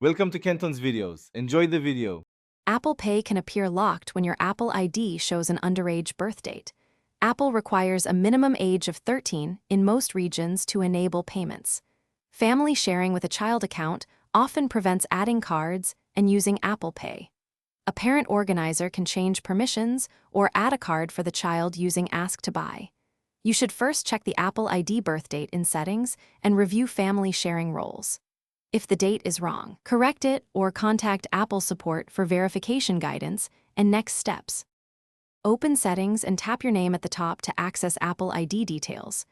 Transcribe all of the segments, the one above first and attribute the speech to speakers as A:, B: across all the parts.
A: Welcome to Kenton's videos. Enjoy the video.
B: Apple Pay can appear locked when your Apple ID shows an underage birth date. Apple requires a minimum age of 13 in most regions to enable payments. Family sharing with a child account often prevents adding cards and using Apple Pay. A parent organizer can change permissions or add a card for the child using Ask to Buy. You should first check the Apple ID birth date in Settings and review family sharing roles. If the date is wrong, correct it or contact Apple support for verification guidance and next steps. Open Settings and tap your name at the top to access Apple ID details.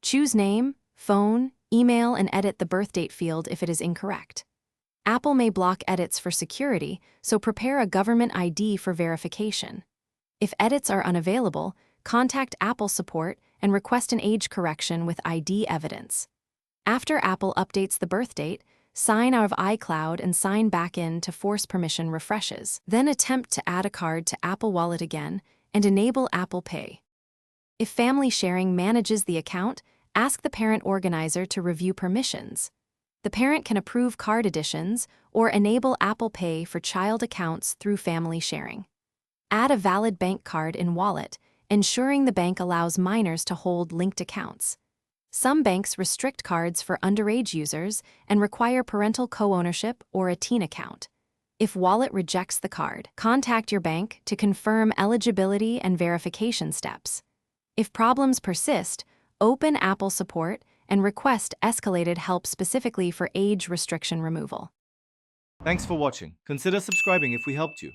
B: Choose name, phone, email, and edit the birthdate field if it is incorrect. Apple may block edits for security, so prepare a government ID for verification. If edits are unavailable, contact Apple support and request an age correction with ID evidence. After Apple updates the birthdate, sign out of iCloud and sign back in to force permission refreshes. Then attempt to add a card to Apple Wallet again and enable Apple Pay. If family sharing manages the account, ask the parent organizer to review permissions. The parent can approve card additions or enable Apple Pay for child accounts through family sharing. Add a valid bank card in Wallet, ensuring the bank allows minors to hold linked accounts. Some banks restrict cards for underage users and require parental co-ownership or a teen account. If Wallet rejects the card, contact your bank to confirm eligibility and verification steps. If problems persist, open Apple support and request escalated help specifically for age restriction removal.
A: Thanks for watching. Consider subscribing if we helped you.